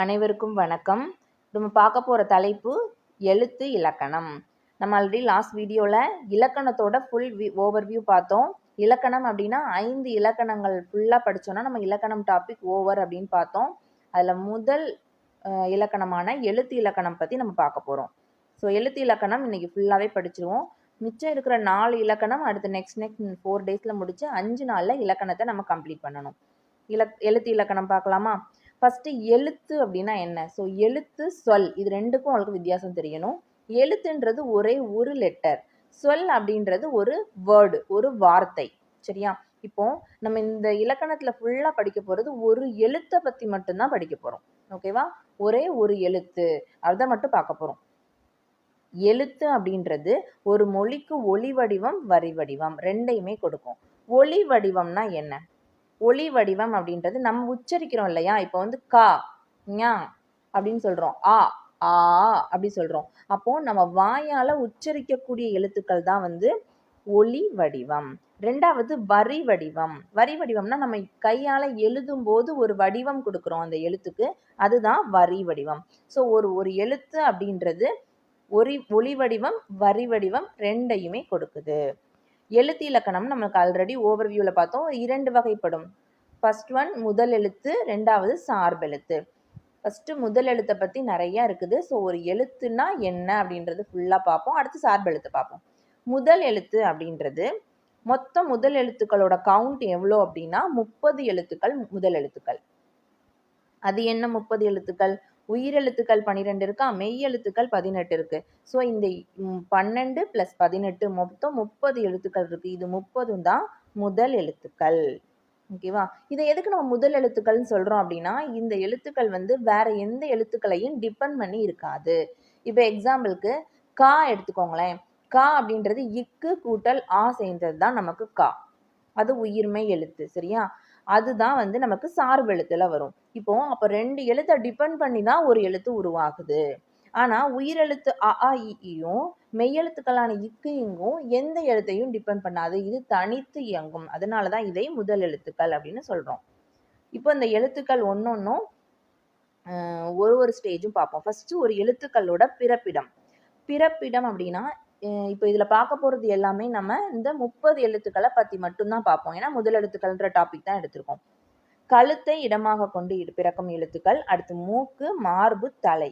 அனைவருக்கும் வணக்கம். நம்ம பார்க்க போகிற தலைப்பு எழுத்து இலக்கணம். நம்ம ஆல்ரெடி லாஸ்ட் வீடியோவில் இலக்கணத்தோட ஃபுல் ஓவர்வியூ பார்த்தோம். இலக்கணம் அப்படின்னா 5 இலக்கணங்கள் ஃபுல்லாக படித்தோன்னா நம்ம இலக்கணம் டாபிக் ஓவர் அப்படின்னு பார்த்தோம். அதில் முதல் இலக்கணமான எழுத்து இலக்கணம் பற்றி நம்ம பார்க்க போகிறோம். ஸோ எழுத்து இலக்கணம் இன்றைக்கி ஃபுல்லாகவே படிச்சிருவோம். மிச்சம் இருக்கிற 4 இலக்கணம் அடுத்து நெக்ஸ்ட் 4 டேஸில் முடித்து 5 நாளில் இலக்கணத்தை நம்ம கம்ப்ளீட் பண்ணணும். எழுத்து இலக்கணம் பார்க்கலாமா? ஃபஸ்ட்டு எழுத்து அப்படின்னா என்ன? ஸோ எழுத்து சொல் இது ரெண்டுக்கும் உங்களுக்கு வித்தியாசம் தெரியணும். எழுத்துன்றது ஒரே ஒரு லெட்டர், சொல் அப்படின்றது ஒரு வேர்டு, ஒரு வார்த்தை. சரியா? இப்போ நம்ம இந்த இலக்கணத்தில் ஃபுல்லாக படிக்க போகிறது ஒரு எழுத்தை பற்றி மட்டும்தான் படிக்க போகிறோம். ஓகேவா? ஒரே ஒரு எழுத்து அதை மட்டும் பார்க்க போகிறோம். எழுத்து அப்படின்றது ஒரு மொழிக்கு ஒளி வடிவம் வரி வடிவம் ரெண்டையுமே கொடுக்கும். ஒளி வடிவம்னா என்ன? ஒளி வடிவம் அப்படின்றது நம்ம உச்சரிக்கிறோம் இல்லையா? இப்போ வந்து கா ஞா அப்படின்னு சொல்கிறோம், ஆ ஆ அப்படி சொல்கிறோம். அப்போது நம்ம வாயால் உச்சரிக்கக்கூடிய எழுத்துக்கள் தான் வந்து ஒளி வடிவம். ரெண்டாவது வரி வடிவம். வரி வடிவம்னா நம்ம கையால் எழுதும் போது ஒரு வடிவம் கொடுக்குறோம் அந்த எழுத்துக்கு, அதுதான் வரி வடிவம். ஸோ ஒரு எழுத்து அப்படின்றது ஒளி வடிவம் வரி வடிவம் ரெண்டையுமே கொடுக்குது. எழுத்து இலக்கணம் நமக்கு ஆல்ரெடி ஓவர்வியூவில் பார்த்தோம். 2 வகைப்படும். ஃபர்ஸ்ட் ஒன் முதல் எழுத்து, ரெண்டாவது சார்பெழுத்து. ஃபஸ்ட்டு முதல் எழுத்தை பற்றி நிறையா இருக்குது. ஸோ ஒரு எழுத்துனா என்ன அப்படின்றது ஃபுல்லாக பார்ப்போம். அடுத்து சார்பெழுத்து பார்ப்போம். முதல் எழுத்து அப்படின்றது மொத்தம் முதல் எழுத்துக்களோட கவுண்ட் எவ்வளோ அப்படின்னா 30 எழுத்துக்கள் முதல் எழுத்துக்கள். அது என்ன 30 எழுத்துக்கள்? உயிரெழுத்துக்கள் 12 இருக்கா, மெய் எழுத்துக்கள் 18 இருக்கு. ஸோ இந்த 12 + 18 மொத்தம் 30 எழுத்துக்கள் இருக்கு. இது 30 தான் முதல் எழுத்துக்கள். ஓகேவா? இதை எதுக்கு நம்ம முதல் எழுத்துக்கள்னு சொல்றோம் அப்படின்னா, இந்த எழுத்துக்கள் வந்து வேற எந்த எழுத்துக்களையும் டிபெண்ட் பண்ணி இருக்காது. இப்போ எக்ஸாம்பிளுக்கு கா எடுத்துக்கோங்களேன். கா அப்படின்றது இக்கு கூட்டல் ஆ சேர்ந்தது தான் நமக்கு கா. அது உயிர்மை எழுத்து. சரியா? அதுதான் வந்து நமக்கு சார்பு எழுத்துல வரும். இப்போ அப்போ 2 எழுத்தை டிபெண்ட் பண்ணி தான் ஒரு எழுத்து உருவாகுது. ஆனா உயிரெழுத்து அ ஆ இ ஈயும் மெய்யெழுத்துக்களான இக்கு இங்கும் எந்த எழுத்தையும் டிபெண்ட் பண்ணாது. இது தனித்து இயங்கும். அதனால தான் இதை முதல் எழுத்துக்கள் அப்படின்னு சொல்றோம். இப்போ இந்த எழுத்துக்கள் ஒன்னொன்னும் ஒரு ஸ்டேஜும் பார்ப்போம். ஃபர்ஸ்ட் ஒரு எழுத்துக்களோட பிறப்பிடம். பிறப்பிடம் அப்படின்னா இப்போ இதில் பார்க்க போகிறது எல்லாமே நம்ம இந்த 30 எழுத்துக்களை பற்றி மட்டும்தான் பார்ப்போம். ஏன்னா முதல் எழுத்துக்கள்ன்ற டாபிக் தான் எடுத்திருக்கோம். கழுத்தை இடமாக கொண்டு பிறக்கும் எழுத்துக்கள். அடுத்து மூக்கு, மார்பு, தலை.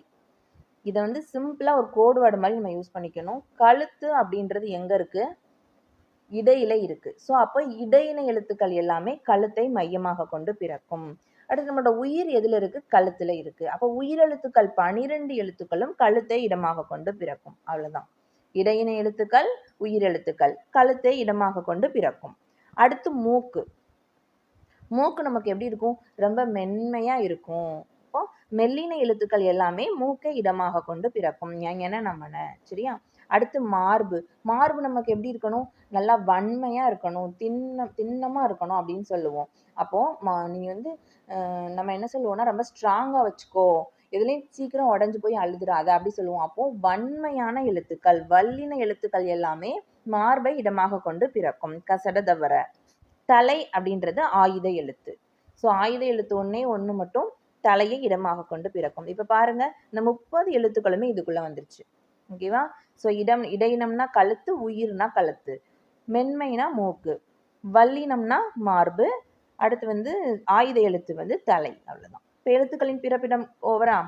இதை வந்து சிம்பிளாக ஒரு கோடு வேர்டு மாதிரி நம்ம யூஸ் பண்ணிக்கணும். கழுத்து அப்படின்றது எங்கே இருக்குது? இடையில இருக்குது. ஸோ அப்போ இடையின எழுத்துக்கள் எல்லாமே கழுத்தை மையமாக கொண்டு பிறக்கும். அடுத்து நம்மளோட உயிர் எதில் இருக்குது? கழுத்தில் இருக்குது. அப்போ உயிரெழுத்துக்கள் 12 எழுத்துக்களும் கழுத்தை இடமாக கொண்டு பிறக்கும். அவ்வளோதான். இடையின எழுத்துக்கள், உயிரெழுத்துக்கள் கழுத்தை இடமாக கொண்டு பிறக்கும். அடுத்து மூக்கு. மூக்கு நமக்கு எப்படி இருக்கும்? ரொம்ப மென்மையாக இருக்கும். இப்போ மெல்லின எழுத்துக்கள் எல்லாமே மூக்கை இடமாக கொண்டு பிறக்கும். ஞன நமன. சரியா? அடுத்து மார்பு. மார்பு நமக்கு எப்படி இருக்கணும்? நல்லா வன்மையாக இருக்கணும், திண்ணமாக இருக்கணும் அப்படின்னு சொல்லுவோம். அப்போது நீ வந்து நம்ம என்ன சொல்லுவோம்னா ரொம்ப ஸ்ட்ராங்காக வச்சுக்கோ, எதுலேயும் சீக்கிரம் உடஞ்சி போய் அழுதுறாத அப்படி சொல்லுவோம். அப்போது வன்மையான எழுத்துக்கள், வல்லின எழுத்துக்கள் எல்லாமே மார்பை இடமாக கொண்டு பிறக்கும். கசட தவற. தலை அப்படின்றது ஆயுத எழுத்து. ஸோ ஆயுத எழுத்து ஒன்று மட்டும் தலையை இடமாக கொண்டு பிறக்கும். இப்போ பாருங்க, இந்த 30 எழுத்துக்களுமே இதுக்குள்ள வந்துருச்சு. ஓகேவா? ஸோ இடையினம்னா கழுத்து, உயிர்னா கழுத்து, மென்மைனா மூக்கு, வல்லினம்னா மார்பு, அடுத்து வந்து ஆயுத எழுத்து வந்து தலை. அவ்வளோதான். இப்போ எழுத்துக்களின் பிறப்பிடம் ஓவரா.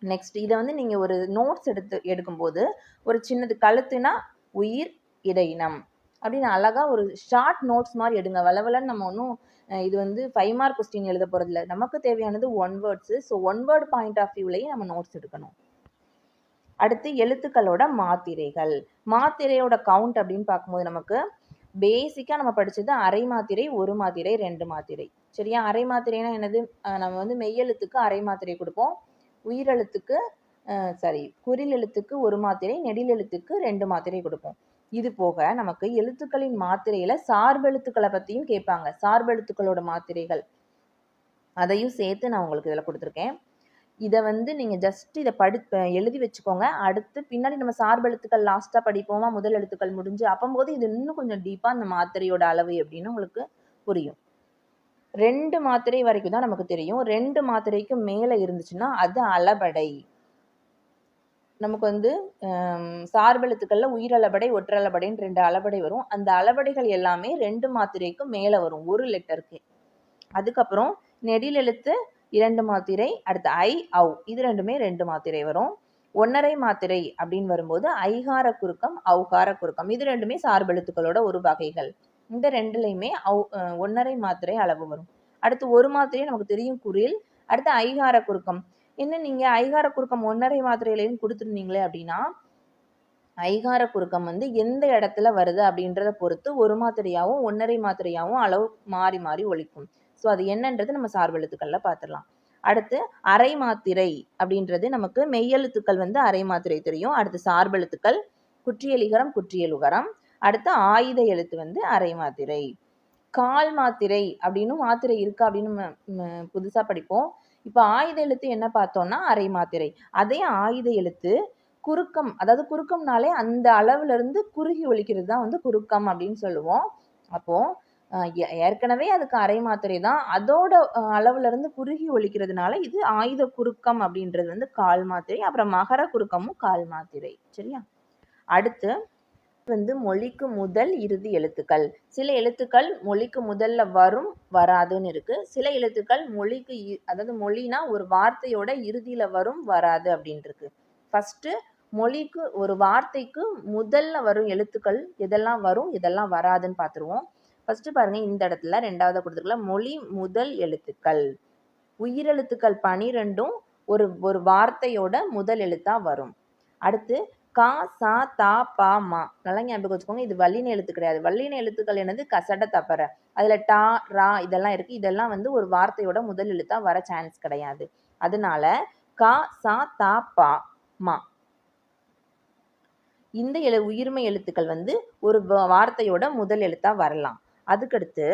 நெக்ஸ்ட் இதை வந்து நீங்கள் ஒரு நோட்ஸ் எடுக்கும்போது ஒரு சின்னது கழுத்துனா உயிர், இடையினம் அப்படின்னு அழகாக ஒரு ஷார்ட் நோட்ஸ் மாதிரி எடுங்க. வளவலன்னு நம்ம ஒன்றும் இது வந்து 5 மார்க் கொஸ்டின் எழுத போகிறதில்ல. நமக்கு தேவையானது 1 words. So 1 word point of வியூலையும் நம்ம நோட்ஸ் எடுக்கணும். அடுத்து எழுத்துக்களோட மாத்திரைகள். மாத்திரையோட கவுண்ட் அப்படின்னு பார்க்கும்போது நமக்கு பேசிக்காக நம்ம படித்தது அரை மாத்திரை, 1 மாத்திரை, 2 மாத்திரை. சரியா? அரை மாத்திரைனா என்னது? நம்ம வந்து மெய்யெழுத்துக்கு அரை மாத்திரை கொடுப்போம், உயிரெழுத்துக்கு குறில் எழுத்துக்கு 1 மாத்திரை, நெடில் எழுத்துக்கு 2 மாத்திரை கொடுப்போம். இது போக நமக்கு எழுத்துக்களின் மாத்திரையில சார்பெழுத்துக்களை பற்றியும் கேட்பாங்க. சார்பெழுத்துக்களோட மாத்திரைகள் அதையும் சேர்த்து நான் உங்களுக்கு இதில் கொடுத்துருக்கேன். இதை வந்து நீங்கள் ஜஸ்ட் இதை எழுதி வச்சுக்கோங்க. அடுத்து பின்னாடி நம்ம சார்பெழுத்துக்கள் லாஸ்ட்டாக படிப்போமா, முதல் எழுத்துக்கள் முடிஞ்சு அப்போது இது இன்னும் கொஞ்சம் டீப்பாக அந்த மாத்திரையோட அளவு எப்படின்னு உங்களுக்கு புரியும். 2 மாத்திரை வரைக்கும் தான் நமக்கு தெரியும். 2 மாத்திரைக்கு மேல இருந்துச்சுன்னா அது அளபடை. நமக்கு வந்து சார்பெழுத்துக்கள்ல உயிரளபடை, ஒற்றளபடைன்னு 2 அளபடை வரும். அந்த அளபடைகள் எல்லாமே 2 மாத்திரைக்கு மேல வரும் 1 லெட்டருக்கு. அதுக்கப்புறம் நெடில் எழுத்து 2 மாத்திரை, அடுத்து ஐ, ஔ இது 2மே 2 மாத்திரை வரும். 1½ மாத்திரை அப்படின்னு வரும்போது ஐகார குறுக்கம், ஔகார குறுக்கம் இது 2மே சார்பெழுத்துக்களோட ஒரு வகைகள். இந்த 2லயுமே 1½ மாத்திரை அளவு வரும். அடுத்து 1 மாத்திரை நமக்கு தெரியும் குறில். அடுத்து ஐகார குறுக்கம். என்ன நீங்க ஐகார குறுக்கம் 1½ மாத்திரையிலையும் கொடுத்துருந்தீங்களே அப்படின்னா, ஐகார குறுக்கம் வந்து எந்த இடத்துல வருது அப்படின்றத பொறுத்து 1 மாத்திரையாவும் 1½ மாத்திரையாவும் அளவு மாறி மாறி ஒலிக்கும். ஸோ அது என்னன்றது நம்ம சார்பெழுத்துக்கள்ல பார்த்துடலாம். அடுத்து அரை மாத்திரை அப்படின்றது நமக்கு மெய்யெழுத்துக்கள் வந்து அரை மாத்திரை தெரியும். அடுத்து சார்பெழுத்துக்கள் குற்றியலிகரம், குற்றியலுகரம். அடுத்து ஆயுத எழுத்து வந்து அரை மாத்திரை. கால் மாத்திரை அப்படின்னு மாத்திரை இருக்கு அப்படின்னு புதுசா படிப்போம். இப்போ ஆயுத எழுத்து என்ன பார்த்தோம்னா அரை மாத்திரை. அதே ஆயுத எழுத்து குறுக்கம், அதாவது குறுக்கம்னாலே அந்த அளவுல இருந்து குறுகி ஒலிக்கிறது தான் வந்து குறுக்கம் அப்படின்னு சொல்லுவோம். அப்போ ஏற்கனவே அதுக்கு அரை மாத்திரை தான், அதோட அளவுல இருந்து குறுகி ஒலிக்கிறதுனால இது ஆயுத குறுக்கம் அப்படின்றது வந்து கால் மாத்திரை. அப்புறம் மகர குறுக்கமும் கால் மாத்திரை. சரியா? அடுத்து வந்து மொழிக்கு முதல் இறுதி எழுத்துக்கள். சில எழுத்துக்கள் மொழிக்கு முதல்ல வரும் வராதுன்னு இருக்கு. சில எழுத்துக்கள் மொழிக்கு அதாவது மொழினா ஒரு வார்த்தையோட இறுதியில வரும் வராது அப்படின்னு இருக்கு. ஃபர்ஸ்ட் மொழிக்கு ஒரு வார்த்தைக்கு முதல்ல வரும் எழுத்துக்கள் எதெல்லாம் வரும் எதெல்லாம் வராதுன்னு பார்த்துருவோம். ஃபர்ஸ்ட் பாருங்க, இந்த இடத்துல 2வது கொடுத்துருக்கல மொழி முதல் எழுத்துக்கள். உயிரெழுத்துக்கள் 12ம் ஒரு வார்த்தையோட முதல் எழுத்தா வரும். அடுத்து கா, சா, தா, பா, மா. நல்லா ஞாபகம் வச்சுக்கோங்க, இது வல்லின எழுத்து கிடையாது. வல்லின எழுத்துக்கள் என்னது கசட தப்பற. அதுல டா, ரா இதெல்லாம் இருக்கு. இதெல்லாம் வந்து ஒரு வார்த்தையோட முதல் எழுத்தா வர சான்ஸ் கிடையாது. அதனால கா, சா, தா, பா, மா இந்த உயிர்மை எழுத்துக்கள் வந்து ஒரு வார்த்தையோட முதல் எழுத்தா வரலாம். அதுக்கடுத்து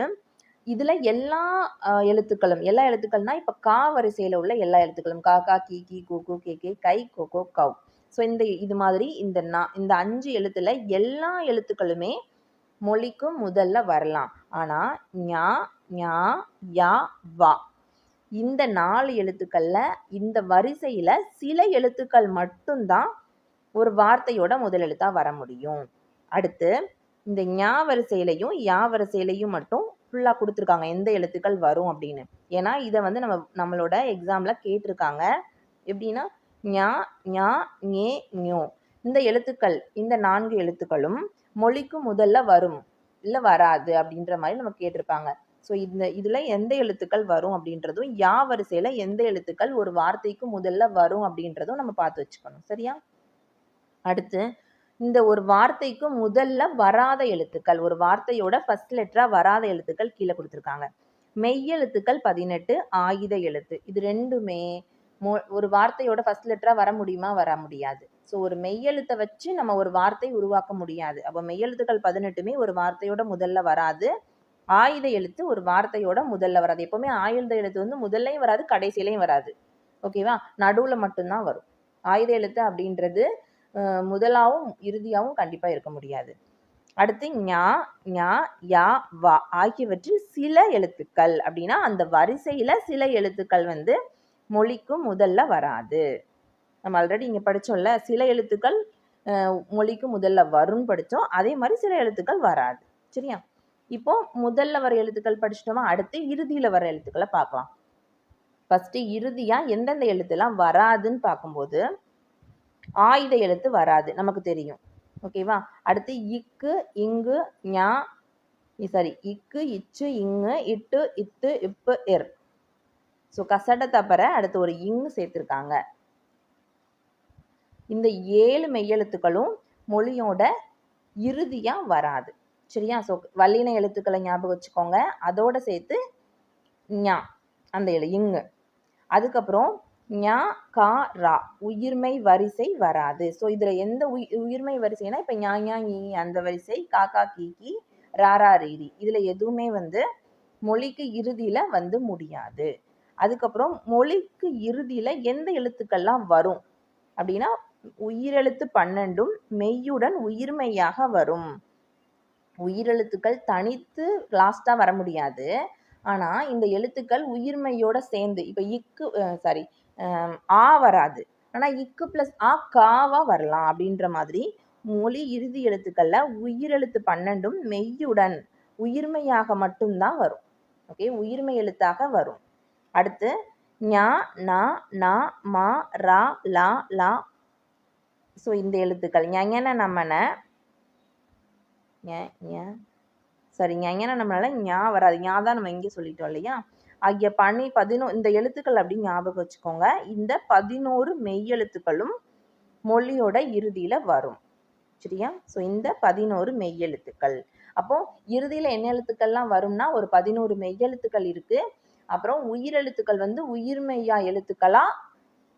இதுல எல்லா எழுத்துக்களும், எல்லா எழுத்துக்கள்னா இப்ப கா வரிசையில உள்ள எல்லா எழுத்துக்களும் கா, கா, கி, கி, கு, கு, கே, கே, கை, கொ, கோ, கவ். ஸோ இது மாதிரி இந்த 5 எழுத்துல எல்லா எழுத்துக்களுமே மொழிக்கு முதல்ல வரலாம். ஆனா ஞா, ஞா, யா, வா இந்த 4 எழுத்துக்கள்ல இந்த வரிசையில சில எழுத்துக்கள் மட்டும்தான் ஒரு வார்த்தையோட முதல் எழுத்தா வர முடியும். அடுத்து இந்த ஞா வரிசையிலையும் யா வரிசையிலையும் மட்டும் ஃபுல்லா கொடுத்துருக்காங்க எந்த எழுத்துக்கள் வரும் அப்படின்னு. ஏன்னா இதை வந்து நம்மளோட எக்ஸாம்ல கேட்டிருக்காங்க. எப்படின்னா ஞா, ஞா, ஞே, ஞோ இந்த எழுத்துக்கள், இந்த 4 எழுத்துக்களும் மொழிக்கு முதல்ல வரும் இல்ல வராது அப்படின்ற மாதிரி நம்ம கேட்டிருப்பாங்க. ஸோ இதுல எந்த எழுத்துக்கள் வரும் அப்படின்றதும், யா வரிசையில எந்த எழுத்துக்கள் ஒரு வார்த்தைக்கு முதல்ல வரும் அப்படின்றதும் நம்ம பார்த்து வச்சுக்கணும். சரியா? அடுத்து இந்த ஒரு வார்த்தைக்கு முதல்ல வராத எழுத்துக்கள், ஒரு வார்த்தையோட ஃபர்ஸ்ட் லெட்டரா வராத எழுத்துக்கள் கீழே கொடுத்துருக்காங்க. மெய்யெழுத்துக்கள் 18, ஆயுத எழுத்து. இது 2மே ஒரு வார்த்தையோட ஃபர்ஸ்ட் லெட்டரா வர முடியுமா? வர முடியாது. ஸோ ஒரு மெய்யெழுத்தை வச்சு நம்ம ஒரு வார்த்தை உருவாக்க முடியாது. அப்போ மெய்யெழுத்துக்கள் 18மே ஒரு வார்த்தையோட முதல்ல வராது. ஆயுத எழுத்து ஒரு வார்த்தையோட முதல்ல வராது. எப்பவுமே ஆயுத எழுத்து வந்து முதல்லையும் வராது, கடைசியிலையும் வராது. ஓகேவா? நடுவுல மட்டும்தான் வரும். ஆயுத எழுத்து அப்படின்றது முதலாவும் இறுதியாவும் கண்டிப்பா இருக்க முடியாது. அடுத்து ஞா, ஞா, யா, வா ஆகியவற்றில் சில எழுத்துக்கள் அப்படின்னா அந்த வரிசையில சில எழுத்துக்கள் வந்து மொழிக்கு முதல்ல வராது. நம்ம ஆல்ரெடி இங்க படிச்சோம்ல, சில எழுத்துக்கள் மொழிக்கு முதல்ல வரும்னு படிச்சோம். அதே மாதிரி சில எழுத்துக்கள் வராது. சரியா? இப்போ முதல்ல வர எழுத்துக்கள் படிச்சிட்டோமா? அடுத்து இறுதியில வர எழுத்துக்களை பார்க்கலாம். ஃபர்ஸ்ட் இறுதியா எந்தெந்த எழுத்துலாம் வராதுன்னு பார்க்கும்போது ஆயுத எழுத்து வராது, நமக்கு தெரியும். ஓகேவா? அடுத்து இக்கு, இங்கு, ஞா, இக்கு, இச்சு, இங்கு, இட்டு, இத்து, இப்பு, இர். ஸோ கசட தப்பற அடுத்து ஒரு இங்கு சேர்த்திருக்காங்க. இந்த 7 மெய்யெழுத்துக்களும் மொழியோட இறுதியா வராது. சரியா? ஸோ வல்லின எழுத்துக்களை ஞாபகம் வச்சுக்கோங்க. அதோட சேர்த்து ஞா அந்த இங்கு. அதுக்கப்புறம் ஞா, கா, ரா உயிர்மை வரிசை வராது. ஸோ இதுல எந்த உயிர்மை வரிசைனா இப்ப ஞா, ஞா, ஞி அந்த வரிசை, கா, கா, கி, கி, ரா, ரா, ரீ, ரீ இதுல எதுவுமே வந்து மொழிக்கு இறுதியில வந்து முடியாது. அதுக்கப்புறம் மொழிக்கு இறுதியில எந்த எழுத்துக்கள்லாம் வரும் அப்படின்னா உயிரெழுத்து 12ம் மெய்யுடன் உயிர்மையாக வரும். உயிரெழுத்துக்கள் தனித்து லாஸ்டா வர முடியாது. ஆனால் இந்த எழுத்துக்கள் உயிர்மெய்யோட சேர்ந்து இப்போ இக்கு சாரி ஆ வராது, ஆனால் இக்கு ப்ளஸ் ஆ காவா வரலாம். அப்படின்ற மாதிரி மொழி இறுதி எழுத்துக்கள்ல உயிரெழுத்து 12ம் மெய்யுடன் உயிர்மெய்யாக மட்டும்தான் வரும். ஓகே, உயிர்மெய் எழுத்தாக வரும். அடுத்து ஞா நா நா மா ரா லா லா. ஸோ இந்த எழுத்துக்கள் ஞன நம்மன சாரி ஞன நம்மளால ஞா வராது, ஞா தான் நம்ம இங்கே சொல்லிட்டோம் இல்லையா. ஆகிய 11 இந்த எழுத்துக்கள் அப்படின்னு ஞாபகம் வச்சுக்கோங்க. இந்த 11 மெய்யெழுத்துக்களும் மொழியோட இறுதியில வரும். சரியா? ஸோ இந்த 11 மெய்யெழுத்துக்கள். அப்போ இறுதியில என்ன எழுத்துக்கள்லாம் வரும்னா ஒரு 11 மெய்யெழுத்துக்கள் இருக்கு. அப்புறம் உயிரெழுத்துக்கள் உயிர்மெய்யா எழுத்துக்களா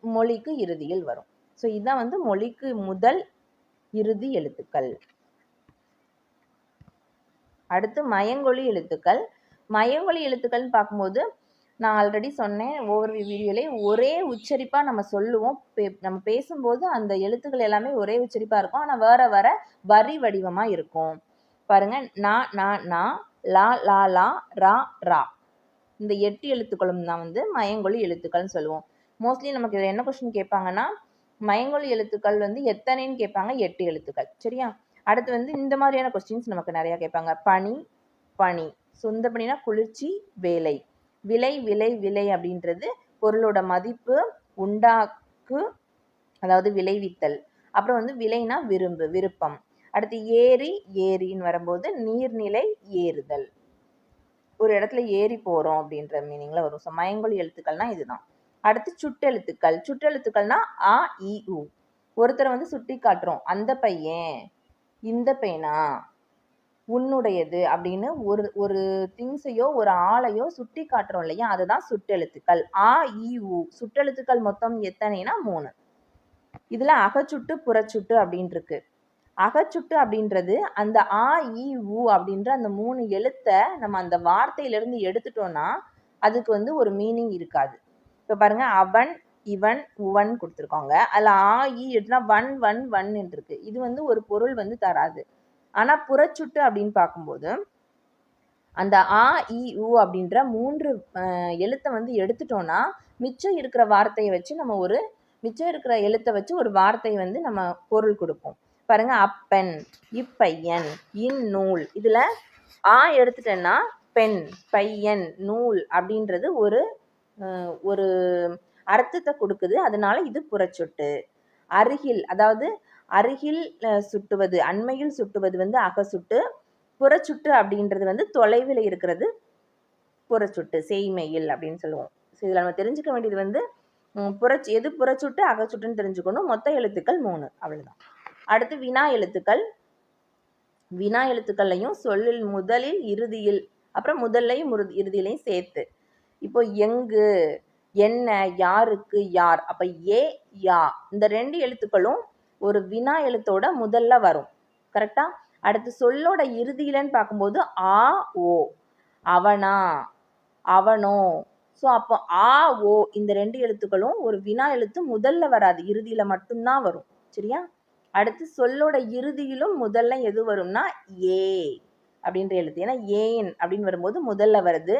மொழிக்கு இறுதியில் வரும். ஸோ இதுதான் மொழிக்கு முதல் இறுதி எழுத்துக்கள். அடுத்து மயங்கொலி எழுத்துக்கள். மயங்கொலி எழுத்துக்கள்னு பார்க்கும்போது நான் ஆல்ரெடி சொன்னேன் ஒவ்வொரு வீடியோலே ஒரே உச்சரிப்பாக நம்ம சொல்லுவோம். நம்ம பேசும்போது அந்த எழுத்துக்கள் எல்லாமே ஒரே உச்சரிப்பாக இருக்கும், ஆனால் வேற வேற வரி வடிவமாக இருக்கும். பாருங்க, நா நா நா, லா லா லா, ரா ரா. இந்த 8 எழுத்துக்களும் தான் மயங்கொலி எழுத்துக்கள்னு சொல்லுவோம். மோஸ்ட்லி நமக்கு இதில் என்ன கொஸ்டின் கேட்பாங்கன்னா மயங்கொலி எழுத்துக்கள் எத்தனைன்னு கேட்பாங்க. 8 எழுத்துக்கள். சரியா? அடுத்து இந்த மாதிரியான கொஸ்டின்ஸ் நமக்கு நிறையா கேட்பாங்க. பனி பனி, சொந்த பனினா குளிர்ச்சி, வேலை, விலை விலை விலை அப்படின்றது பொருளோட மதிப்பு, உண்டாக்கு அதாவது விளைவித்தல். அப்புறம் விலைனா விரும்பு, விருப்பம். அடுத்து ஏரி ஏரின்னு வரும்போது நீர்நிலை, ஏறுதல், ஒரு இடத்துல ஏறி போறோம் அப்படின்ற மீனிங்ல வரும். ஸோ மயங்கொலி எழுத்துக்கள்னா இதுதான். அடுத்து சுட்டெழுத்துக்கள். சுட்டெழுத்துக்கள்னா ஆ இ உ. ஒருத்தரை சுட்டி காட்டுறோம், அந்த பையன், இந்த பையனா, உன்னுடையது அப்படின்னு ஒரு திங்ஸையோ ஒரு ஆளையோ சுட்டி காட்டுறோம் இல்லையா, அதுதான் சுட்டெழுத்துக்கள். ஆ இ உ. சுட்டெழுத்துக்கள் மொத்தம் எத்தனைனா 3. இதுல அகச்சுட்டு புறச்சுட்டு அப்படின்னு இருக்கு. அகச்சுட்டு அப்படின்றது அந்த ஆ இ உ அப்படின்ற அந்த 3 எழுத்தை நம்ம அந்த வார்த்தையிலிருந்து எடுத்துட்டோம்னா அதுக்கு ஒரு மீனிங் இருக்காது. இப்போ பாருங்க, அவன் இவன் உவன் கொடுத்துருக்காங்க. அதில் ஆ இ எடுத்துனா வன் வன் வன் இருக்கு. இது ஒரு பொருள் தராது. ஆனால் புறச்சுட்டு அப்படின்னு பார்க்கும்போது அந்த ஆ இ உ அப்படின்ற 3 எழுத்தை எடுத்துட்டோம்னா மிச்சம் இருக்கிற வார்த்தையை வச்சு நம்ம மிச்சம் இருக்கிற எழுத்தை வச்சு ஒரு வார்த்தையை நம்ம பொருள் கொடுப்போம். பாருங்க, அப்பெண், இப்பையன், இந்நூல். இதில் ஆ எடுத்துட்டேன்னா பெண், பையன், நூல் அப்படின்றது ஒரு அர்த்தத்தை கொடுக்குது. அதனால இது புறச்சொட்டு. அருகில், அதாவது அருகில் சுட்டுவது, அண்மையில் சுட்டுவது அகசுட்டு. புறச்சுட்டு அப்படின்றது தொலைவில் இருக்கிறது புறச்சுட்டு, செய்மையில் அப்படின்னு சொல்லுவோம். இதில் நம்ம தெரிஞ்சுக்க வேண்டியது எது புறச்சுட்டு அகச்சுட்டுன்னு தெரிஞ்சுக்கணும். மொத்த எழுத்துக்கள் 3, அவ்வளவுதான். அடுத்து வினா எழுத்துக்கள். வினா எழுத்துக்கள்லையும் சொல்லில் முதலில் இறுதியில், அப்புறம் முதல்லையும் இறுதியிலையும் சேர்த்து. இப்போ எங்கு, என்ன, யாருக்கு, யார். அப்ப ஏ யா இந்த 2 எழுத்துக்களும் ஒரு வினா எழுத்தோட முதல்ல வரும். கரெக்டா? அடுத்து சொல்லோட இறுதியிலன்னு பார்க்கும்போது ஆ ஓ, அவனா, அவனோ. ஸோ அப்போ ஆ ஓ இந்த 2 எழுத்துக்களும் ஒரு வினா எழுத்து முதல்ல வராது, இறுதியில மட்டும்தான் வரும். சரியா? அடுத்து சொல்லோட இறுதியிலும் முதல்ல எது வரும்னா ஏ அப்படின்ற எழுத்து. ஏன்னா ஏன் அப்படின்னு வரும்போது முதல்ல வருது.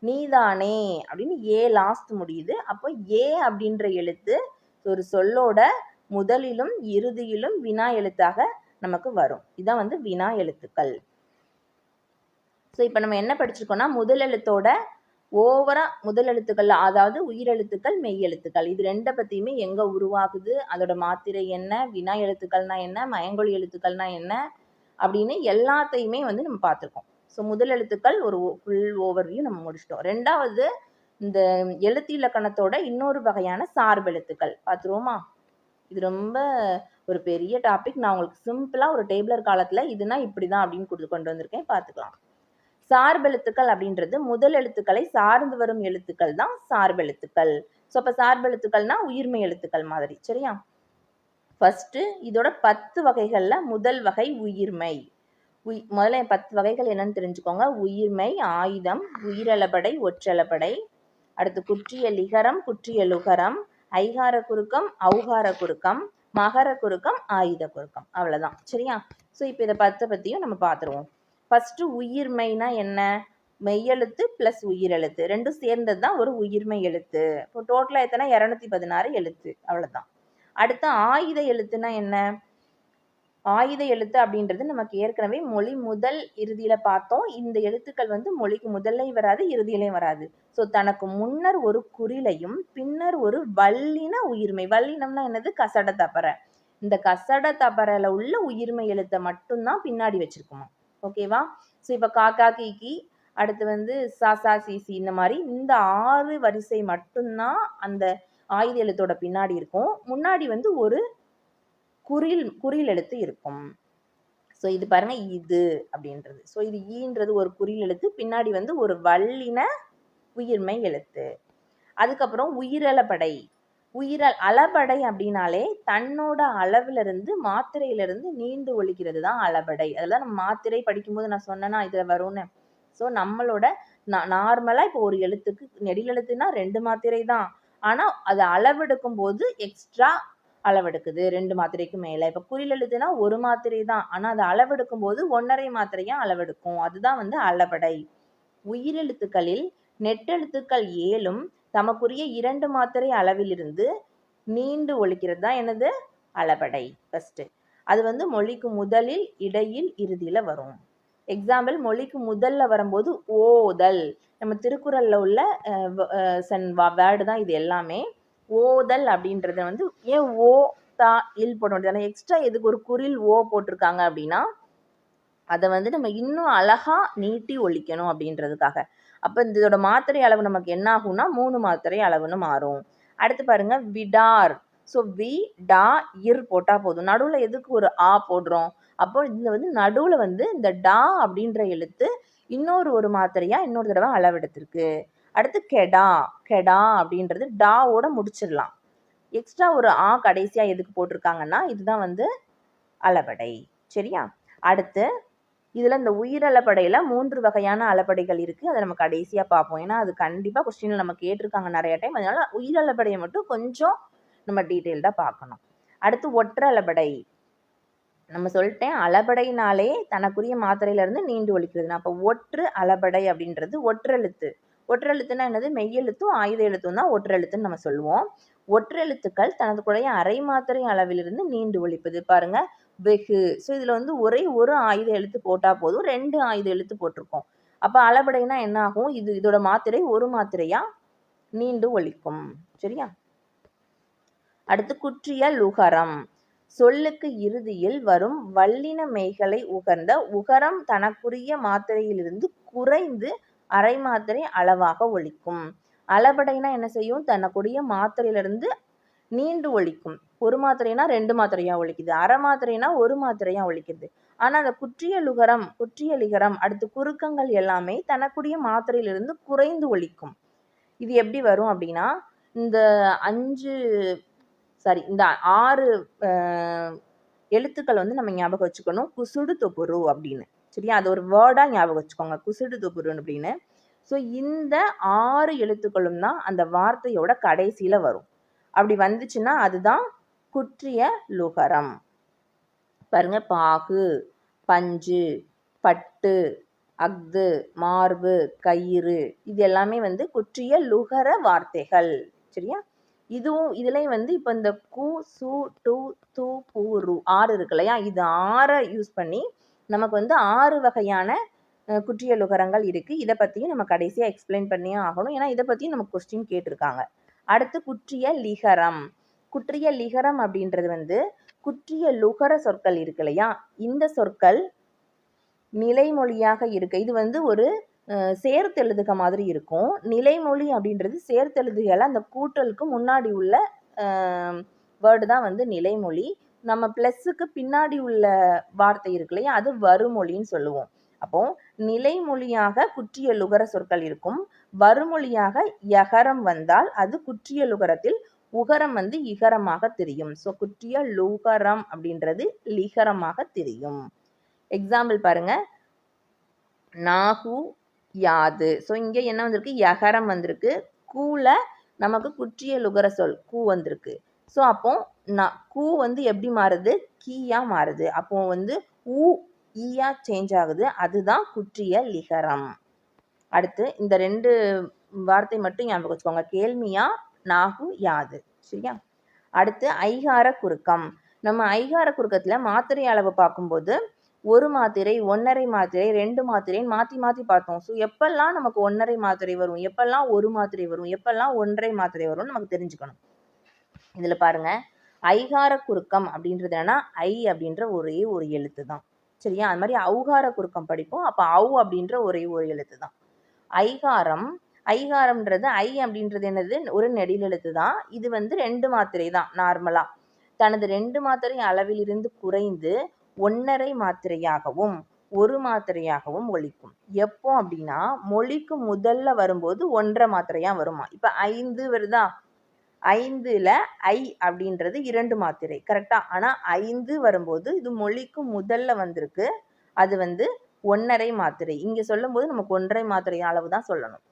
நீதானே அப்படின்னு ஏ லாஸ்ட் முடியுது. அப்போ ஏ அப்படின்ற எழுத்து ஒரு சொல்லோட முதலிலும் இறுதியிலும் வினா எழுத்தாக நமக்கு வரும். இதான் வினா எழுத்துக்கள். ஸோ இப்போ நம்ம என்ன படிச்சிருக்கோம்னா முதல் எழுத்தோட ஓவரா முதல் எழுத்துக்கள், அதாவது உயிரெழுத்துக்கள், மெய் எழுத்துக்கள், இது 2 பத்தியுமே எங்க உருவாகுது, அதோட மாத்திரை என்ன, வினா எழுத்துக்கள்னா என்ன, மயங்கொலி எழுத்துக்கள்னா என்ன அப்படின்னு எல்லாத்தையுமே நம்ம பார்த்துருக்கோம். ஸோ முதல் எழுத்துக்கள் ஒரு ஃபுல் ஓவர்வியூ நம்ம முடிச்சிட்டோம். 2வது இந்த எழுத்து இலக்கணத்தோட இன்னொரு வகையான சார்பெழுத்துக்கள் பார்த்துருவோமா? இது ரொம்ப ஒரு பெரிய டாபிக். நான் உங்களுக்கு சிம்பிளா ஒரு டேபிளர் காலத்துல இதுனா இப்படிதான் அப்படின்னு கொண்டு வந்திருக்கேன், பார்த்துக்கலாம். சார்பெழுத்துக்கள் அப்படின்றது முதல் எழுத்துக்களை சார்ந்து வரும் எழுத்துக்கள் தான் சார்பெழுத்துக்கள். ஸோ அப்போ சார்பெழுத்துக்கள்னா உயிர்மை எழுத்துக்கள் மாதிரி. சரியா? ஃபர்ஸ்ட் இதோட 10 வகைகள்ல முதல் வகை உயிர்மை. முதல்ல 10 வகைகள் என்னன்னு தெரிஞ்சுக்கோங்க. உயிர்மை, ஆயுதம், உயிரளபடை, ஒற்றளபடை, அடுத்து குற்றிய லிகரம், குற்றிய லுகரம், ஐகார குறுக்கம், ஔகார குறுக்கம், மகர குறுக்கம், ஆயுத குறுக்கம், அவ்வளவுதான். சரியா? ஸோ இப்போ இதை 10 பத்தியும் நம்ம பார்த்துருவோம். ஃபர்ஸ்ட் உயிர்மைனா என்ன? மெய்யெழுத்து ப்ளஸ் உயிரெழுத்து ரெண்டும் சேர்ந்தது தான் ஒரு உயிர்மெய் எழுத்து. இப்போ டோட்டலாக எத்தனை 216 எழுத்து, அவ்வளோதான். அடுத்து ஆயுத எழுத்துனா என்ன? ஆயுத எழுத்து அப்படின்றது நமக்கு ஏற்கனவே மொழி முதல் இறுதியில பார்த்தோம். இந்த எழுத்துக்கள் வந்து மொழிக்கு முதல்லையும் வராது, இறுதியிலையும் வராது. ஸோ தனக்கு முன்னர் ஒரு குறிலையும் பின்னர் ஒரு வல்லின உயிர்மெய். வல்லினம்னா என்னது? கசட தபற. இந்த கசட தபறல உள்ள உயிர்மெய் எழுத்தை மட்டும்தான் பின்னாடி வச்சிருக்குமா. ஓகேவா? ஸோ இப்போ காக்கா கீக்கி, அடுத்து வந்து சாசா சிசி, இந்த மாதிரி இந்த 6 வரிசை மட்டும்தான் அந்த ஆயுத எழுத்தோட பின்னாடி இருக்கும். முன்னாடி வந்து ஒரு குறில் எழுத்து இருக்கும். ஸோ இது பாருங்க, இது அப்படின்றது. ஸோ இது ஈன்றது ஒரு குறில் எழுத்து, பின்னாடி வந்து ஒரு வல்லின உயிர்மெய் எழுத்து. அதுக்கப்புறம் உயிரலப்படை. அளபடை அப்படின்னாலே தன்னோட அளவிலிருந்து மாத்திரையிலிருந்து நீண்டு ஒலிக்கிறது தான் அளபடை. அதெல்லாம் நம்ம மாத்திரை படிக்கும்போது நான் சொன்னேன்னா இதுல வரும்னு. ஸோ நம்மளோட நார்மலா இப்போ ஒரு எழுத்துக்கு நெடில் எழுத்துனா 2 மாத்திரை தான். ஆனா அது அளவெடுக்கும் போது எக்ஸ்ட்ரா அளவெடுக்குது 2 மாத்திரைக்கு மேல. இப்போ குறில் எழுத்துனா 1 மாத்திரை தான். ஆனா அது அளவெடுக்கும் போது 1.5 மாத்திரையா அளவெடுக்கும். அதுதான் வந்து அளபடை. உயிரெழுத்துக்களில் நெட்டெழுத்துக்கள் 7ம் தமக்குரிய 2 மாத்திரை அளவிலிருந்து நீண்டு ஒலிக்கிறது தான் என்னது? அளபடை. ஃபர்ஸ்ட் அது வந்து மொழிக்கு முதலில், இடையில், இறுதியில வரும். எக்ஸாம்பிள், மொழிக்கு முதல்ல வரும்போது ஓதல். நம்ம திருக்குறள்ல உள்ள வேர்டு தான் இது எல்லாமே. ஓதல் அப்படின்றத வந்து ஏன் ஓ தா இல் போட முடியாது? எக்ஸ்ட்ரா எதுக்கு ஒரு குறில் ஓ போட்டிருக்காங்க அப்படின்னா அதை வந்து நம்ம இன்னும் அழகா நீட்டி ஒழிக்கணும் அப்படின்றதுக்காக. அப்போ இதோட மாத்திரை அளவு நமக்கு என்ன ஆகும்னா 3 மாத்திரை அளவுன்னு மாறும். அடுத்து பாருங்க, விடார். ஸோ வி டா இர் போட்டா போதும். நடுவில் எதுக்கு ஒரு ஆ போடுறோம்? அப்போ இந்த வந்து நடுவில் வந்து இந்த டா அப்படின்ற எழுத்து இன்னொரு மாத்திரையா இன்னொரு தடவை அளவெடுத்திருக்கு. அடுத்து கெடா. கெடா அப்படின்றது டாவோட முடிச்சிடலாம். எக்ஸ்ட்ரா ஒரு ஆ கடைசியா எதுக்கு போட்டிருக்காங்கன்னா இதுதான் வந்து அளபடை. சரியா? அடுத்து இதுல இந்த உயிரலப்படையில 3 வகையான அளபடைகள் இருக்கு. அதை நம்ம கடைசியா பார்ப்போம். ஏன்னா அது கண்டிப்பா கொஸ்டின்ல நம்ம கேட்டிருக்காங்க நிறைய டைம். அதனால உயிரலப்படையை மட்டும் கொஞ்சம் நம்ம டீட்டெயில்டா பார்க்கணும். அடுத்து ஒற்றளபடை. நம்ம சொல்லிட்டேன், அளபடைனாலே தனக்குரிய மாத்திரையில இருந்து நீண்டு ஒலிக்கிறது. அப்போ ஒற்று அளபடை அப்படின்றது ஒற்றெழுத்து. ஒற்றெழுத்துனா என்னது? மெய்யெழுத்தும் ஆயுத எழுத்தும் தான் ஒற்றெழுத்துன்னு நம்ம சொல்லுவோம். ஒற்றெழுத்துக்கள் தனக்குடைய அரை மாத்திரை அளவிலிருந்து நீண்டு ஒலிப்பது. பாருங்க, வெகு. ஸோ இதுல வந்து ஒரே ஒரு ஆயுத எழுத்து போட்டா போதும், 2 ஆயுத எழுத்து போட்டிருக்கோம். அப்ப அளபடைனா என்ன ஆகும்? இதோட மாத்திரை ஒரு மாத்திரையா நீண்டு ஒலிக்கும். சரியா? அடுத்து குற்றிய லுகரம். சொல்லுக்கு இறுதியில் வரும் வல்லின மெய்களை உகர்ந்த உகரம் தனக்குரிய மாத்திரையிலிருந்து குறைந்து அரை மாத்திரை அளவாக ஒலிக்கும். அளபடைனா என்ன செய்யும்? தனக்குரிய மாத்திரையிலிருந்து நீண்டு ஒலிக்கும். ஒரு மாத்திரைனா 2 மாத்திரையா ஒலிக்குது, அரை மாத்திரைனா 1 மாத்திரையா ஒலிக்குது. ஆனா அந்த குற்றிய லிகரம் அடுத்து குறுக்கங்கள் எல்லாமே தனக்குரிய மாத்திரையிலிருந்து குறைந்து ஒலிக்கும். இது எப்படி வரும் அப்படின்னா, இந்த 6 எழுத்துக்கள் வந்து நம்ம ஞாபகம் வச்சுக்கணும். குசுடு தொப்புரு அப்படின்னு. சரியா? அது ஒரு வேர்டா ஞாபகம் வச்சுக்கோங்க, குசுடு தொப்புரு அப்படின்னு. ஸோ இந்த 6 எழுத்துக்களும் தான் அந்த வார்த்தையோட கடைசியில வரும். அப்படி வந்துச்சுன்னா அதுதான் குற்றிய லுகரம். பாருங்க, பாகு, பஞ்சு, பட்டு, அஃது, மார்பு, கயிறு, இது எல்லாமே வந்து குற்றிய லுகர வார்த்தைகள். சரியா? இதுலயும் வந்து இப்போ இந்த கு, சு, டு, து, பு, ரு 6 இருக்கு இல்லையா? இது 6 யூஸ் பண்ணி நமக்கு வந்து 6 வகையான குற்றிய லுகரங்கள் இருக்கு. இதை பத்தியும் நம்ம கடைசியா எக்ஸ்பிளைன் பண்ணியே ஆகணும். ஏன்னா இதை பத்தியும் நமக்கு கொஸ்டின் கேட்டிருக்காங்க. அடுத்து குற்றிய லிகரம். குற்றிய லிகரம் அப்படின்றது வந்து குற்றிய லுகர சொற்கள் இருக்கு இல்லையா? இந்த சொற்கள் நிலைமொழியாக இருக்கு. இது வந்து ஒரு சேர்த்தெழுதுக மாதிரி இருக்கும். நிலைமொழி அப்படின்றது சேர்த்தெழுதுகளை அந்த கூட்டலுக்கு முன்னாடி உள்ள வேர்டு தான் வந்து நிலைமொழி. நம்ம பிளஸுக்கு பின்னாடி உள்ள வார்த்தை இருக்கு இல்லையா? அது வருமொழின்னு சொல்லுவோம். அப்போ நிலைமொழியாக குற்றிய லுகர சொற்கள் இருக்கும். வருமொழியாக யகரம் வந்தால் அது குற்றிய லுகரத்தில் உகரம் வந்து இகரமாக தெரியும். ஸோ குற்றிய லுகரம் அப்படின்றது லிகரமாக தெரியும். எக்ஸாம்பிள் பாருங்க, நாகு யாது. ஸோ இங்க என்ன வந்திருக்கு? யகரம் வந்திருக்கு. கூல நமக்கு குற்றிய லுகர சொல் கூ வந்திருக்கு. ஸோ அப்போ கூ வந்து எப்படி மாறுது? கீயா மாறுது. அப்போ வந்து ஊ ஈயா சேஞ்ச் ஆகுது. அதுதான் குற்றிய லிகரம். அடுத்து இந்த 2 வார்த்தை மட்டும் ஞாபகம் வச்சுக்கோங்க. கேள்மியா, நாகு, யாது. சரியா? அடுத்து ஐகார குறுக்கம். நம்ம ஐகார குறுக்கத்துல மாத்திரை அளவு பார்க்கும்போது 1 மாத்திரை, 1½ மாத்திரை, 2 மாத்திரைன்னு மாத்தி பார்த்தோம். ஸோ எப்பெல்லாம் நமக்கு 1½ மாத்திரை வரும், எப்பெல்லாம் 1 மாத்திரை வரும், எப்பெல்லாம் 1½ மாத்திரை வரும்னு நமக்கு தெரிஞ்சுக்கணும். இதுல பாருங்க, ஐகார குறுக்கம் அப்படின்றது என்னன்னா ஐ அப்படின்ற ஒரே ஒரு எழுத்து தான். சரியா? அது மாதிரி ஔகார குறுக்கம் படிப்போம். அப்ப ஔ அப்படின்ற ஒரே ஒரு எழுத்து தான். ஐகாரம், ஐகாரம்ன்றது ஐ அப்படின்றது என்னது, ஒரு நெடில் எழுத்து தான். இது வந்து 2 மாத்திரை தான் நார்மலா. தனது 2 மாத்திரை அளவிலிருந்து குறைந்து 1½ மாத்திரையாகவும் 1 மாத்திரையாகவும் ஒலிக்கும். எப்போ அப்படின்னா மொழிக்கு முதல்ல வரும்போது 1½ மாத்திரையா வருமா. இப்ப 5 வருதா, 5ல ஐ அப்படின்றது 2 மாத்திரை கரெக்டா. ஆனா 5 வரும்போது இது மொழிக்கு முதல்ல வந்திருக்கு, அது வந்து 1½ மாத்திரை. இங்க சொல்லும் போது நமக்கு 1½ மாத்திரை அளவு தான் சொல்லணும்.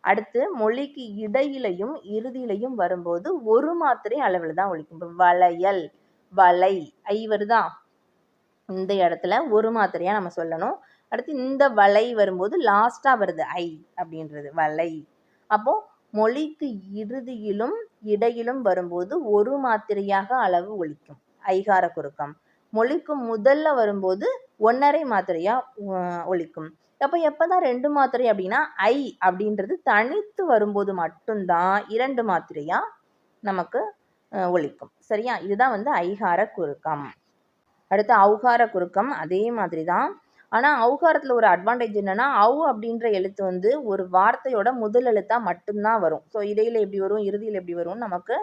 அடுத்து மொழிக்கு இடையிலையும் இறுதியிலையும் வரும்போது 1 மாத்திரை அளவில் தான் ஒலிக்கும். இப்போ வளையல், வளை, ஐ வருதா, இந்த இடத்துல 1 மாத்திரையா நம்ம சொல்லணும். அடுத்து இந்த வளை வரும்போது லாஸ்டா வருது ஐ அப்படின்றது வளை. அப்போ மொழிக்கு இறுதியிலும் இடையிலும் வரும்போது 1 மாத்திரையாக அளவு ஒலிக்கும் ஐகார குறுக்கம். மொழிக்கு முதல்ல வரும்போது 1½ மாத்திரையா ஒலிக்கும். அப்போ எப்பதான் 2 மாத்திரை அப்படின்னா ஐ அப்படின்றது தனித்து வரும்போது மட்டும்தான் 2 மாத்திரையா நமக்கு ஒலிக்கும். சரியா? இதுதான் வந்து ஐகார குறுக்கம். அடுத்து ஔகார குறுக்கம் அதே மாதிரி தான். ஆனால் ஔகாரத்தில் ஒரு அட்வான்டேஜ் என்னன்னா, ஔ அப்படின்ற எழுத்து வந்து ஒரு வார்த்தையோட முதல் எழுத்தா மட்டும்தான் வரும். ஸோ இடையில எப்படி வரும், இறுதியில் எப்படி வரும்னு நமக்கு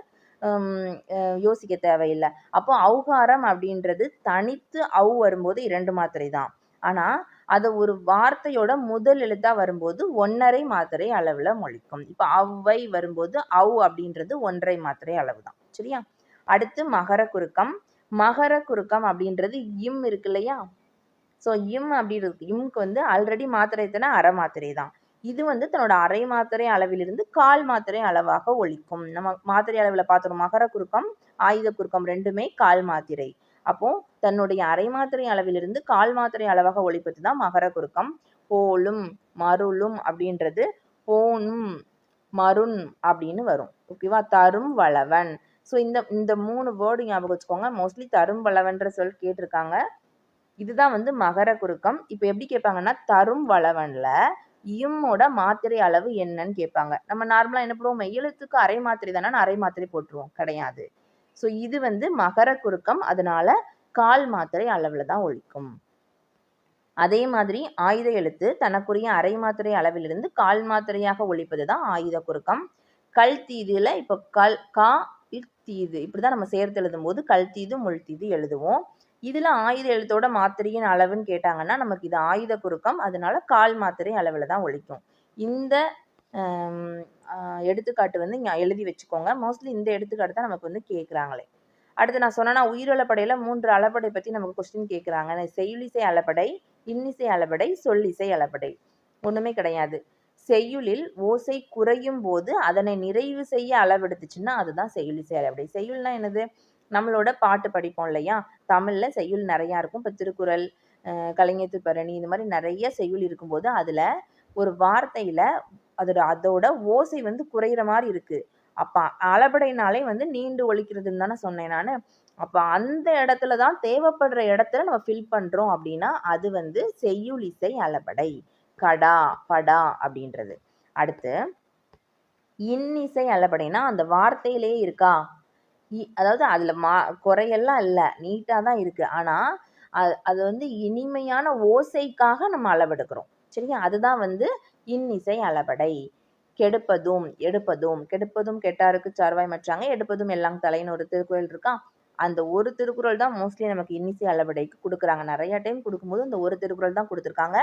யோசிக்க தேவையில்லை. அப்போ ஔகாரம் அப்படின்றது தனித்து ஔ வரும்போது 2 மாத்திரை தான். ஆனால் அது ஒரு வார்த்தையோட முதல் எழுத்தா வரும்போது 1½ மாத்திரை அளவில் மொழிக்கும். இப்போ ஔவை வரும்போது ஔ அப்படின்றது 1½ மாத்திரை அளவு தான். சரியா? அடுத்து மகர குறுக்கம். மகர குறுக்கம் அப்படின்றது இம் இருக்கு இல்லையா. ஸோ இம் அப்படி இருக்கு. இம்க்கு வந்து ஆல்ரெடி மாத்திரை எத்தனை, அரை மாத்திரை தான். இது வந்து தன்னோட அரை மாத்திரை அளவிலிருந்து 1/4 மாத்திரை அளவாக ஒலிக்கும். நம்ம மாத்திரை அளவில் பார்த்தோம், மகர குறுக்கம் ஆயுத குறுக்கம் ரெண்டுமே 1/4 மாத்திரை. அப்போ தன்னுடைய அரை மாத்திரை அளவிலிருந்து 1/4 மாத்திரை அளவாக ஒலிப்பது தான் மகர குறுக்கம். போலும், மருளும் அப்படின்றது போனும், மருண் அப்படின்னு வரும். ஓகேவா? தரும் வளவன். ஸோ இந்த 3 வேர்டு ஞாபகம் வச்சுக்கோங்க. மோஸ்ட்லி தரும் வளவன்ற சொல் கேட்டிருக்காங்க. இதுதான் வந்து மகர குறுக்கம். இப்போ எப்படி கேட்பாங்கன்னா, தரும் வளவன்ல இம்மோட மாத்திரை அளவு என்னன்னு கேட்பாங்க. நம்ம நார்மலா என்ன பண்ணுவோம், எழுத்துக்கு அரை மாத்திரை தானே, அரை மாத்திரை போட்டுருவோம். கிடையாது. ஸோ இது வந்து மகர குறுக்கம். அதனால 1/4 மாத்திரை அளவுல தான் ஒலிக்கும். அதே மாதிரி ஆயுத எழுத்து தனக்குரிய அரை மாத்திரை அளவிலிருந்து 1/4 மாத்திரையாக ஒலிப்பது தான் ஆயுத குறுக்கம். கல் தீதுல இப்போ கா தீது இப்படிதான் நம்ம சேர்த்து எழுதும் போது கல் தீது முள் தீது எழுதுவோம். இதுல ஆயுத எழுத்தோட மாத்திரையின் அளவுன்னு கேட்டாங்கன்னா நமக்கு இது ஆயுத குறுக்கம். அதனால 1/4 மாத்திரை அளவில் தான் ஒலிக்கும். இந்த எடுத்துக்காட்டு வந்து இங்கே எழுதி வச்சுக்கோங்க. மோஸ்ட்லி இந்த எடுத்துக்காட்டு தான் நமக்கு வந்து கேட்குறாங்களே. அடுத்து நான் சொன்னேன்னா உயிரளப்படையில் 3 அளபடை பற்றி நமக்கு கொஸ்டின் கேட்குறாங்க. செய்யுளிசை அளபடை, இன்னிசை அளபடை, சொல்லிசை அளபடை. ஒன்றுமே கிடையாது. செய்யுளில் ஓசை குறையும் போது அதனை நிறைவு செய்ய அளவெடுத்துச்சுன்னா அதுதான் செய்யுளிசை அளபடை. செய்யுள்னா என்னது, நம்மளோட பாட்டு படிப்போம் இல்லையா, தமிழில் செய்யுள் நிறையா இருக்கும். இப்போ திருக்குறள், கலைஞத்து பரணி, இந்த மாதிரி நிறைய செய்யுள் இருக்கும்போது அதில் ஒரு வார்த்தையில் அதோட ஓசை வந்து குறையிற மாதிரி இருக்குது. அப்போ அளபடைனாலே வந்து நீண்டு ஒலிக்கிறதுன்னு தானே சொன்னேன் நான். அப்போ அந்த இடத்துல தான் தேவைப்படுற இடத்துல நம்ம ஃபில் பண்ணுறோம் அப்படின்னா அது வந்து செய்யுளிசை அளபடை. கடா, படா அப்படின்றது. அடுத்து இன்னிசை அளபடைனா அந்த வார்த்தையிலே இருக்கா, அதாவது அதில் குறையெல்லாம் இல்லை, நீட்டாக தான் இருக்குது. ஆனால் அது வந்து இனிமையான ஓசைக்காக நம்ம அளவெடுக்கிறோம். சரியா? அதுதான் வந்து இன்னிசை அளபடை. கெடுப்பதும் எடுப்பதும், கெடுப்பதும் கெட்டாருக்கு சார்வாய் மற்றாங்க, எடுப்பதும் எல்லாம் தலைன்னு ஒரு திருக்குறள் இருக்கா. அந்த ஒரு திருக்குறள் தான் மோஸ்ட்லி நமக்கு இன்னிசை அளபடைக்கு கொடுக்குறாங்க. நிறைய டைம் கொடுக்கும்போது அந்த ஒரு திருக்குறள் தான் கொடுத்துருக்காங்க.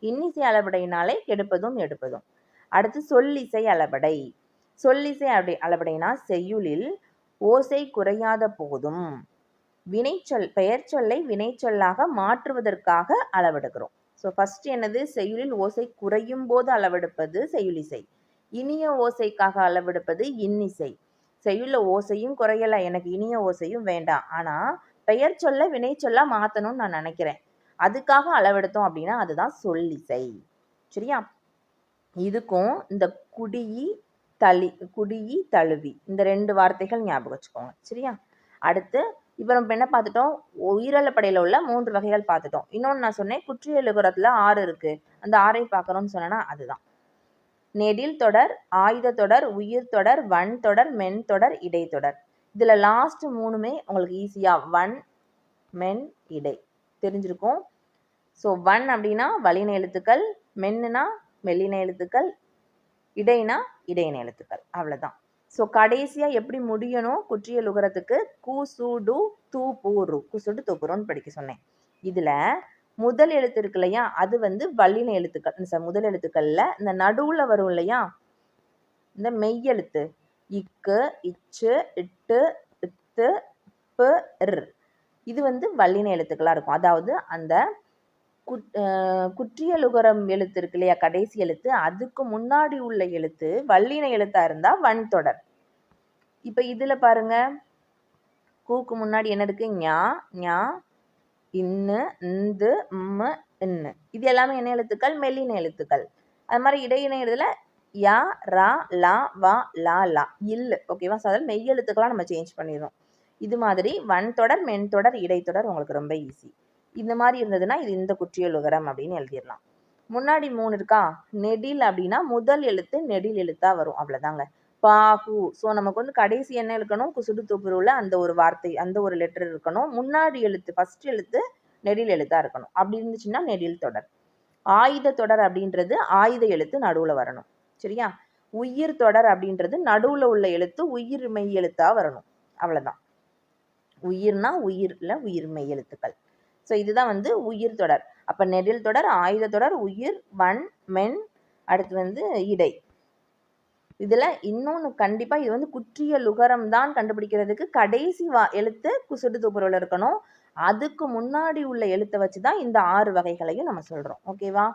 இன்னிசை அளபடையினாலே கெடுப்பதும் எடுப்பதும். அடுத்து சொல்லிசை அளபடை. சொல்லிசை அளபடைனா செய்யுளில் ஓசை குறையாத போதும் வினைச்சொல் பெயர் சொல்லை வினைச்சொல்லாக மாற்றுவதற்காக அளவெடுக்கிறோம். ஸோ ஃபர்ஸ்ட் என்னது, செய்யுளில் ஓசை குறையும் போது அளவெடுப்பது செய்யுளிசை. இனிய ஓசைக்காக அளவெடுப்பது இன்னிசை. செய்யுள்ள ஓசையும் குறையலை, எனக்கு இனிய ஓசையும் வேண்டாம், ஆனால் பெயர் சொல்ல வினைச்சொல்லா மாற்றணும்னு நான் நினைக்கிறேன், அதுக்காக அளவெடுத்தோம் அப்படின்னா அதுதான் சொல்லிசை. சரியா? இதுக்கும் இந்த குடியி குடியி தழுவி இந்த 2 வார்த்தைகள் ஞாபகம் வச்சுக்கோங்க. சரியா? அடுத்து இப்போ நம்ம என்ன பார்த்துட்டோம்? உயிரெழுப்படையில உள்ள 3 வகைகள் பார்த்துட்டோம். இன்னொன்று நான் சொன்னேன், குற்றியலுகரத்தில் 6 இருக்கு. அந்த 6ஐயும் பார்க்கணும்னு சொன்னேன்னா அதுதான். நெடில் தொடர், ஆயுத தொடர், உயிர் தொடர், வன் தொடர், மென் தொடர், இடைத்தொடர். இதில் லாஸ்ட் 3மே உங்களுக்கு ஈஸியாக வன், மென், இடை தெரிஞ்சிருக்கும். ஸோ வன் அப்படின்னா வல்லின எழுத்துக்கள், மென்னுனா மெல்லின எழுத்துக்கள், இடைனா இடையின எழுத்துக்கள். அவ்வளோதான். ஸோ கடைசியாக எப்படி முடியணும் குற்றியலுகரத்துக்கு? கு சு டு தூ பூ ரு, குசுடு தூப்புருன்னு படிக்க சொன்னேன். இதில் முதல் எழுத்து இருக்கு இல்லையா, அது வந்து வல்லின எழுத்துக்கள். முதல் எழுத்துக்கள்ல இந்த நடுவில் வரும் இல்லையா, இந்த மெய்யெழுத்து இக்கு, இச்சு, இட்டு, இத்து, பு, ர், இது வந்து வல்லின எழுத்துக்களாக இருக்கும். அதாவது அந்த குற்றியலுகரம் எழுத்து இருக்கு இல்லையா, கடைசி எழுத்து, அதுக்கு முன்னாடி உள்ள எழுத்து வல்லின எழுத்தா இருந்தா வன் தொடர். இப்ப இதுல பாருங்க, கூக்கு முன்னாடி என்ன இருக்கு? ஞா, ஞா, இன்னு, இந்து, ம், இன்னு. இது எல்லாமே என்ன எழுத்துக்கள்? மெல்லின எழுத்துக்கள். அது மாதிரி இடையின எழுத்துல யா, ரா, லா, வா, லா, லா, இல்லு. ஓகேவா? ஸோ அதில் மெய் எழுத்துக்கெல்லாம் நம்ம சேஞ்ச் பண்ணிடுறோம். இது மாதிரி வன் தொடர், மென் தொடர், இடைத்தொடர் உங்களுக்கு ரொம்ப ஈஸி. இந்த மாதிரி இருந்ததுன்னா இது இந்த குற்றியலுகரம் அப்படின்னு எழுதிடலாம். முன்னாடி 3 இருக்கா? நெடில் அப்படின்னா முதல் எழுத்து நெடில் எழுத்தா வரும். அவ்வளோதாங்க. பாகு. ஸோ நமக்கு வந்து கடைசி என்ன இருக்கணும்? குசுடு தூப்புருவில் அந்த ஒரு வார்த்தை, அந்த ஒரு லெட்டர் இருக்கணும். முன்னாடி எழுத்து ஃபர்ஸ்ட் எழுத்து நெடில் எழுத்தா இருக்கணும். அப்படி இருந்துச்சுன்னா நெடில் தொடர். ஆயுத தொடர் அப்படின்றது ஆயுத எழுத்து நடுவில் வரணும். சரியா? உயிர் தொடர் அப்படின்றது நடுவில் உள்ள எழுத்து உயிர் மெய் எழுத்தா வரணும். அவ்வளோதான். உயிர்னா உயிர்ல உயிர் மெய் எழுத்துக்கள். ஸோ இதுதான் வந்து உயிர் தொடர். அப்போ நெடில் தொடர், ஆயுத தொடர், உயிர், வன், மென், அடுத்து வந்து இடை. இதில் இன்னொன்று கண்டிப்பாக இது வந்து குற்றியலுகரம் தான் கண்டுபிடிக்கிறதுக்கு கடைசி எழுத்து குசுடு தூப்புருவில் இருக்கணும். அதுக்கு முன்னாடி உள்ள எழுத்தை வச்சு தான் இந்த 6 வகைகளையும் நம்ம சொல்கிறோம். ஓகேவா?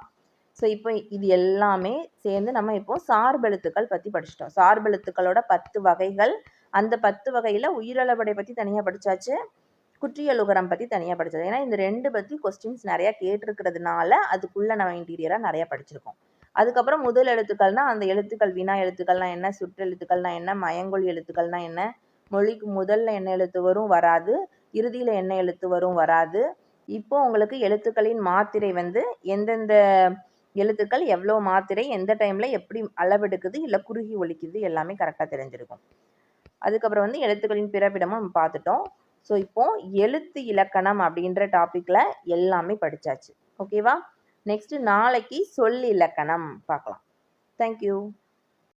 ஸோ இப்போ இது எல்லாமே சேர்ந்து நம்ம இப்போ சார்பெழுத்துக்கள் பற்றி படிச்சிட்டோம். சார்பெழுத்துக்களோட 10 வகைகள். அந்த 10 வகையில் உயிரெழுபடை பற்றி தனியாக படித்தாச்சு, குற்றியலுகரம் பற்றி தனியாக படித்தது. ஏன்னா இந்த 2 பற்றி கொஸ்டின்ஸ் நிறையா கேட்டிருக்கிறதுனால அதுக்குள்ளே நம்ம இன்டீரியராக நிறையா படிச்சிருக்கோம். அதுக்கப்புறம் முதல் எழுத்துக்கள்னா அந்த எழுத்துக்கள் வினா எழுத்துக்கள்னா என்ன, சுற்றெழுத்துக்கள்னா என்ன, மயங்கொழி எழுத்துக்கள்னா என்ன, மொழிக்கு முதல்ல என்ன எழுத்து வரும் வராது, இறுதியில் என்ன எழுத்து வரும் வராது. இப்போ உங்களுக்கு எழுத்துக்களின் மாத்திரை வந்து எந்தெந்த எழுத்துக்கள் எவ்வளோ மாத்திரை எந்த டைமில் எப்படி அளவெடுக்குது இல்லை குறுகி ஒலிக்குது எல்லாமே கரெக்டாக தெரிஞ்சிருக்கும். அதுக்கப்புறம் வந்து எழுத்துக்களின் பிறப்பிடமும் நம்ம பார்த்துட்டோம். ஸோ இப்போ எழுத்து இலக்கணம் அப்படின்ற டாப்பிக்கில் எல்லாமே படித்தாச்சு. ஓகேவா? நெக்ஸ்ட்டு நாளைக்கு சொல் இலக்கணம் பார்க்கலாம். தேங்க்யூ.